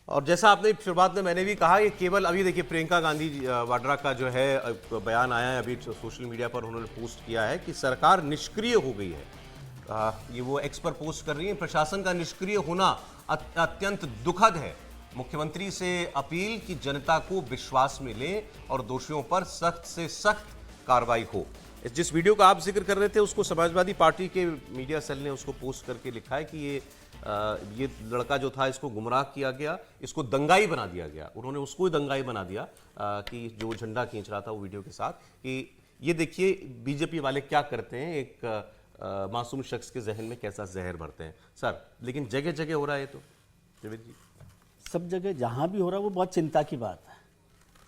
और जैसा आपने शुरुआत में मैंने भी कहा, ये केवल अभी देखिए प्रियंका गांधी वाड्रा का जो है बयान आया है अभी सोशल मीडिया पर, उन्होंने पोस्ट किया है कि सरकार निष्क्रिय हो गई है। ये वो एक्स पर पोस्ट कर रही है, प्रशासन का निष्क्रिय होना अत्यंत दुखद है। मुख्यमंत्री से अपील कि जनता को विश्वास में लें और दोषियों पर सख्त से सख्त कार्रवाई हो। जिस वीडियो का आप जिक्र कर रहे थे उसको समाजवादी पार्टी के मीडिया सेल ने उसको पोस्ट करके लिखा है कि ये लड़का जो था इसको गुमराह किया गया, इसको दंगाई बना दिया गया। उन्होंने उसको ही दंगाई बना दिया कि जो झंडा खींच रहा था वो वीडियो के साथ, कि ये देखिए बीजेपी वाले क्या करते हैं, एक मासूम शख्स के जहन में कैसा जहर भरते हैं। सर लेकिन जगह जगह हो रहा है, तो जावेद जी सब जगह जहाँ भी हो रहा है वो बहुत चिंता की बात है,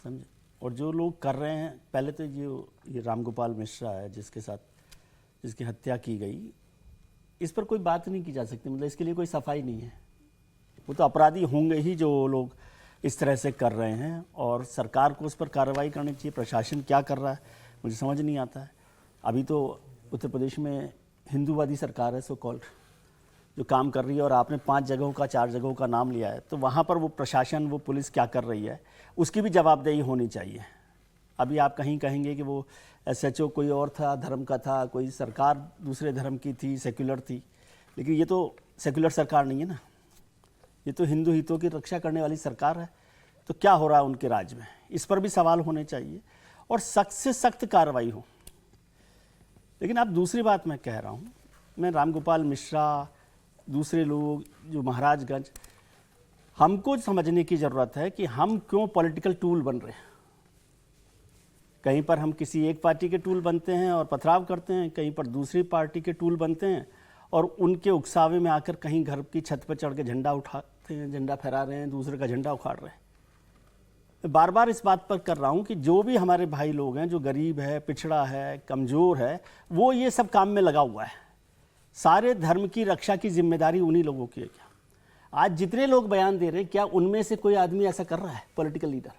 समझे। और जो लोग कर रहे हैं, पहले तो ये रामगोपाल मिश्रा है जिसकी हत्या की गई, इस पर कोई बात नहीं की जा सकती, मतलब इसके लिए कोई सफाई नहीं है। वो तो अपराधी होंगे ही जो लोग इस तरह से कर रहे हैं, और सरकार को उस पर कार्रवाई करनी चाहिए। प्रशासन क्या कर रहा है मुझे समझ नहीं आता है। अभी तो उत्तर प्रदेश में हिंदूवादी सरकार है सो कॉल्ड, जो काम कर रही है, और आपने 5 जगहों का 4 जगहों का नाम लिया है, तो वहाँ पर वो प्रशासन, वो पुलिस क्या कर रही है उसकी भी जवाबदेही होनी चाहिए। अभी आप कहीं कहेंगे कि वो SHO कोई और था, धर्म का था, कोई सरकार दूसरे धर्म की थी, सेक्युलर थी, लेकिन ये तो सेक्युलर सरकार नहीं है ना, ये तो हिंदू हितों की रक्षा करने वाली सरकार है। तो क्या हो रहा है उनके राज्य में, इस पर भी सवाल होने चाहिए और सख्त से सख्त कार्रवाई हो। लेकिन अब दूसरी बात मैं कह रहा हूँ, मैं रामगोपाल मिश्रा, दूसरे लोग जो महाराजगंज, हमको समझने की ज़रूरत है कि हम क्यों पॉलिटिकल टूल बन रहे हैं। कहीं पर हम किसी एक पार्टी के टूल बनते हैं और पथराव करते हैं, कहीं पर दूसरी पार्टी के टूल बनते हैं और उनके उकसावे में आकर कहीं घर की छत पर चढ़ के झंडा उठाते हैं, झंडा फहरा रहे हैं, दूसरे का झंडा उखाड़ रहे हैं। मैं बार बार इस बात पर कर रहा हूँ कि जो भी हमारे भाई लोग हैं, जो गरीब है, पिछड़ा है, कमज़ोर है, वो ये सब काम में लगा हुआ है। सारे धर्म की रक्षा की जिम्मेदारी उन्हीं लोगों की है। क्या आज जितने लोग बयान दे रहे हैं, क्या उनमें से कोई आदमी ऐसा कर रहा है, पॉलिटिकल लीडर?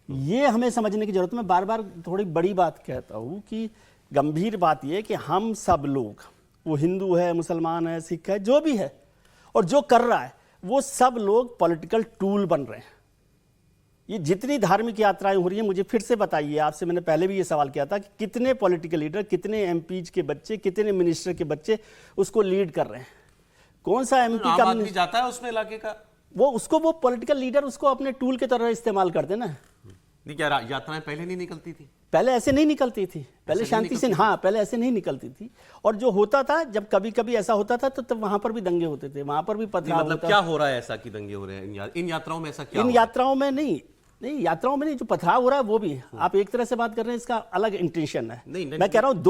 ये हमें समझने की जरूरत है। मैं बार बार थोड़ी बड़ी बात कहता हूँ कि गंभीर बात यह कि हम सब लोग, वो हिंदू है, मुसलमान है, सिख है, जो भी है, और जो कर रहा है, वो सब लोग पॉलिटिकल टूल बन रहे हैं। ये जितनी धार्मिक यात्राएं हो रही हैं, मुझे फिर से बताइए, आपसे मैंने पहले भी ये सवाल किया था कि कितने पॉलिटिकल लीडर, कितने MPs के बच्चे, कितने मिनिस्टर के बच्चे उसको लीड कर रहे हैं। कौन सा MP का आदमी जाता है उसमें इलाके का, वो पॉलिटिकल लीडर उसको अपने टूल की तरह इस्तेमाल करते ना। नहीं क्या यात्राएं पहले नहीं निकलती थी? पहले ऐसे नहीं निकलती थी, पहले शांति से, हाँ पहले ऐसे नहीं निकलती थी। और जो होता था, जब कभी कभी ऐसा होता था तो तब वहां पर भी दंगे होते थे, वहां पर भी पथराव मतलब क्या हो रहा है ऐसा कि दंगे हो रहे हैं इन यात्राओं में? ऐसा क्या? इन यात्राओं में नहीं, यात्राओं में नहीं, जो पथराव हो रहा है वो भी आप एक तरह से बात कर रहे हैं, इसका अलग इंटेंशन है। नहीं, मैं कह रहा हूं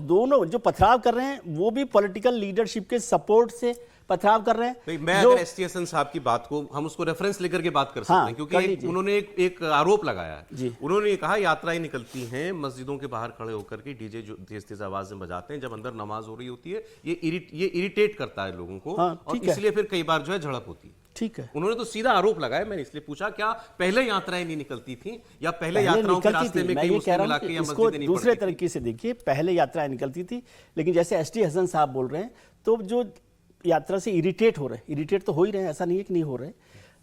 दोनों जो पथराव कर रहे हैं वो भी पॉलिटिकल लीडरशिप के सपोर्ट से पथराव कर रहे हैं। मैं अगर ST हसन साहब की बात को, हम उसको रेफरेंस लेकर के बात कर सकते हैं, क्योंकि उन्होंने एक आरोप लगाया है। उन्होंने कहा यात्राएं निकलती हैं, मस्जिदों के बाहर खड़े होकर के डीजे जो तेज तेज आवाज में बजाते हैं, जब अंदर नमाज हो रही होती है, ये इरिटेट करता है लोगों को, और इसलिए फिर कई बार जो है झड़प होती है। ठीक है, उन्होंने तो सीधा आरोप लगाया। मैंने इसलिए पूछा क्या पहले यात्राएं नहीं निकलती थी, या पहले यात्राओं के रास्ते में कई मुस्लिम इलाके या मस्जिदें नहीं? दूसरे तरीके से देखिए, पहले यात्राएं निकलती थी, लेकिन जैसे ST हसन साहब बोल रहे हैं, तो जो यात्रा से इरिटेट हो रहे हैं, इरिटेट तो हो ही रहे हैं, ऐसा नहीं है कि नहीं हो रहे,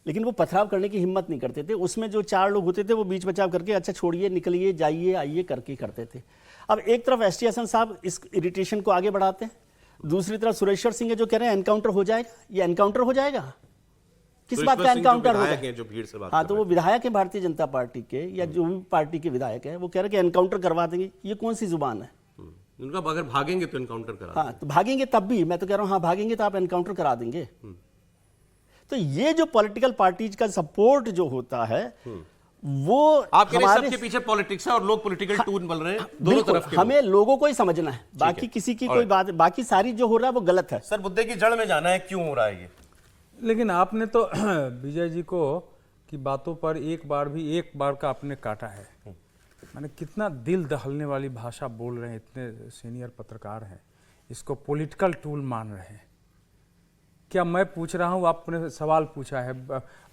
लेकिन वो पथराव करने की हिम्मत नहीं करते थे। उसमें जो 4 लोग होते थे वो बीच बचाव करके अच्छा छोड़िए, निकलिए, जाइए, आइए करके करते थे। अब एक तरफ ST हसन साहब इस इरिटेशन को आगे बढ़ाते हैं, दूसरी तरफ सुरेश्वर सिंह है जो कह रहे हैं एनकाउंटर हो जाएगा। ये एनकाउंटर हो जाएगा? किस बात का एनकाउंटर होगा? हाँ, तो वो विधायक है भारतीय जनता पार्टी के, या जो भी पार्टी के विधायक है, वो कह रहे कि एनकाउंटर करवा देंगे। ये कौन सी जुबान है उनका? अगर भागेंगे तो एनकाउंटर करा। हाँ, तो भागेंगे तब भी, मैं तो कह रहा हूँ, हाँ भागेंगे तो आप एनकाउंटर करा देंगे। तो ये जो पॉलिटिकल पार्टीज का सपोर्ट जो होता है, वो आपके सबके पीछे पॉलिटिक्स है और लोग पॉलिटिकल टूल बन रहे हैं दोनों तरफ के। हमें लोगों को ही समझना है, बाकी किसी की कोई बात, बाकी सारी जो हो रहा है वो गलत है। सर मुद्दे की जड़ में जाना है, क्यों हो रहा है ये? लेकिन आपने तो विजय जी को की बातों पर एक बार का आपने काटा है। माने कितना दिल दहलने वाली भाषा बोल रहे हैं, इतने सीनियर पत्रकार हैं, इसको पॉलिटिकल टूल मान रहे हैं। क्या मैं पूछ रहा हूँ, आपने सवाल पूछा है,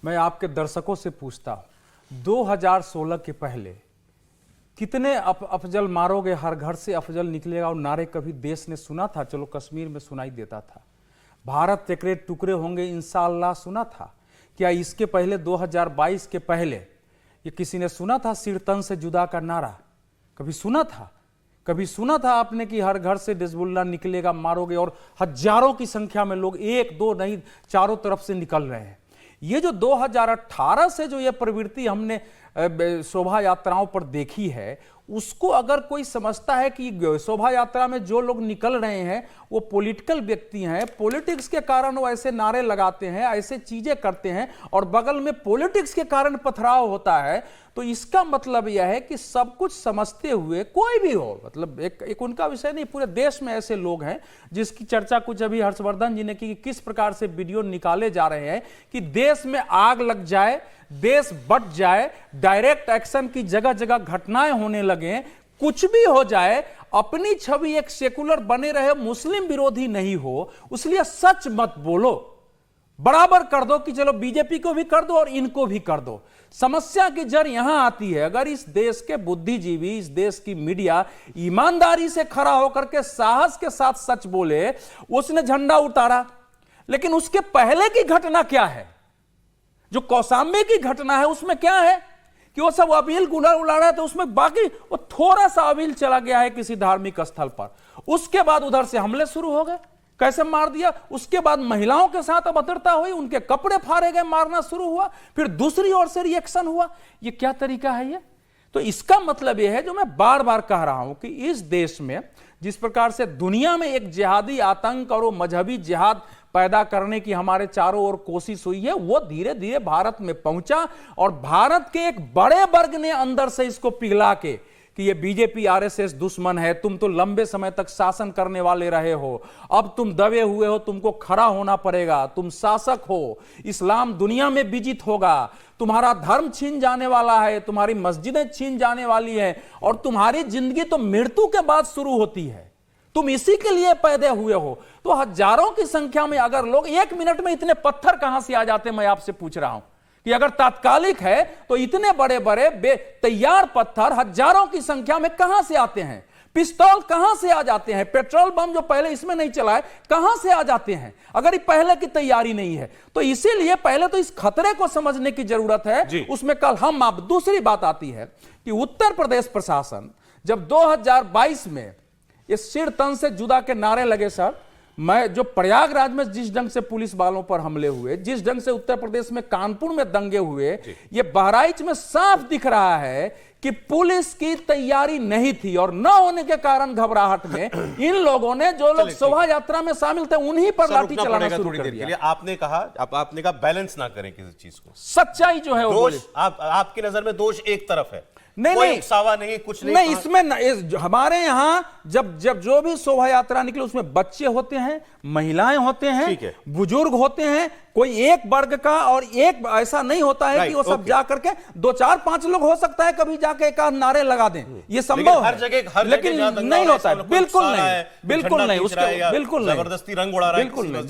मैं आपके दर्शकों से पूछता हूँ, 2016 के पहले कितने अफजल मारोगे, हर घर से अफजल निकलेगा, और नारे कभी देश ने सुना था? चलो कश्मीर में सुनाई देता था, भारत टुकड़े टुकड़े होंगे इंशाअल्लाह सुना था। क्या इसके पहले 2022 के पहले ये किसी ने सुना था सिर तन से जुदा का नारा? कभी सुना था? कभी सुना था आपने कि हर घर से हिजबुल्लाह निकलेगा, मारोगे, और हजारों की संख्या में लोग, एक दो नहीं चारों तरफ से निकल रहे हैं। ये जो 2018 से जो ये प्रवृत्ति हमने शोभा यात्राओं पर देखी है, उसको अगर कोई समझता है कि शोभा यात्रा में जो लोग निकल रहे हैं वो पॉलिटिकल व्यक्ति हैं, पॉलिटिक्स के कारण वो ऐसे नारे लगाते हैं, ऐसे चीजें करते हैं, और बगल में पॉलिटिक्स के कारण पथराव होता है, तो इसका मतलब यह है कि सब कुछ समझते हुए कोई भी हो, मतलब एक उनका विषय नहीं, पूरे देश में ऐसे लोग हैं जिसकी चर्चा कुछ अभी हर्षवर्धन जी ने की कि किस प्रकार से वीडियो निकाले जा रहे हैं कि देश में आग लग जाए, देश बट जाए, डायरेक्ट एक्शन की जगह जगह घटनाएं होने लगे, कुछ भी हो जाए, अपनी छवि एक सेकुलर बने रहे, मुस्लिम विरोधी नहीं हो, इसलिए सच मत बोलो, बराबर कर दो कि चलो बीजेपी को भी कर दो और इनको भी कर दो। समस्या की जड़ यहां आती है, अगर इस देश के बुद्धिजीवी, इस देश की मीडिया ईमानदारी से खड़ा होकर के साहस के साथ सच बोले, उसने झंडा उतारा, लेकिन उसके पहले की घटना क्या है? जो कौशाम्बी की घटना है उसमें क्या है कि वो सब अबील गुलाल उड़ा रहा है, तो उसमें बाकी वो थोड़ा सा अबील चला गया है किसी धार्मिक स्थल पर, उसके बाद उधर से हमले शुरू हो गए, कैसे मार दिया, उसके बाद महिलाओं के साथ अभद्रता हुई, उनके कपड़े फाड़े गए, मारना शुरू हुआ, फिर दूसरी ओर से रिएक्शन हुआ। ये क्या तरीका है ये? तो इसका मतलब यह है, जो मैं बार बार कह रहा हूं कि इस देश में जिस प्रकार से दुनिया में एक जिहादी आतंक और वो मजहबी जिहाद पैदा करने की हमारे चारों ओर कोशिश हुई है, वो धीरे धीरे भारत में पहुंचा, और भारत के एक बड़े वर्ग ने अंदर से इसको पिघला के कि ये बीजेपी आरएसएस दुश्मन है, तुम तो लंबे समय तक शासन करने वाले रहे हो, अब तुम दबे हुए हो, तुमको खड़ा होना पड़ेगा, तुम शासक हो, इस्लाम दुनिया में विजित होगा, तुम्हारा धर्म छीन जाने वाला है, तुम्हारी मस्जिदें छीन जाने वाली है, और तुम्हारी जिंदगी तो मृत्यु के बाद शुरू होती है, तुम इसी के लिए पैदा हुए हो। तो हजारों की संख्या में अगर लोग, एक मिनट में इतने पत्थर कहां से आ जाते, मैं आपसे पूछ रहा हूं कि अगर तात्कालिक है तो इतने बड़े बड़े तैयार पत्थर हजारों की संख्या में कहां से आते हैं? पिस्तौल कहां से आ जाते हैं? पेट्रोल बम जो पहले इसमें नहीं चला है, कहां से आ जाते हैं अगर ये पहले की तैयारी नहीं है? तो इसीलिए पहले तो इस खतरे को समझने की जरूरत है, उसमें कल हम आप। दूसरी बात आती है कि उत्तर प्रदेश प्रशासन जब 2022 में ये सिर तन से जुदा के नारे लगे, सर, मैं जो प्रयागराज में जिस ढंग से पुलिस वालों पर हमले हुए, जिस ढंग से उत्तर प्रदेश में कानपुर में दंगे हुए, ये बहराइच में साफ दिख रहा है कि पुलिस की तैयारी नहीं थी, और न होने के कारण घबराहट में इन लोगों ने, जो लोग शोभा यात्रा में शामिल थे, उन्हीं पर लाठी चलाना शुरू कर दिया। आपने कहा बैलेंस ना करें किसी चीज को, सच्चाई जो है वो, आपकी नजर में दोष एक तरफ है, नहीं सावा नहीं, कुछ नहीं इसमें हमारे यहां जब जो भी शोभा यात्रा निकले उसमें बच्चे होते हैं, महिलाएं होते हैं, बुजुर्ग होते हैं, कोई एक वर्ग का, और एक ऐसा नहीं होता है कि वो सब जा करके 2 4 5 लोग हो सकता है कभी जाके एक नारे लगा दें, ये संभव है, लेकिन नहीं होता है, बिल्कुल नहीं, बिल्कुल नहीं, उसके बिल्कुल नहीं, जबरदस्ती रंग उड़ा रहा है, बिल्कुल नहीं।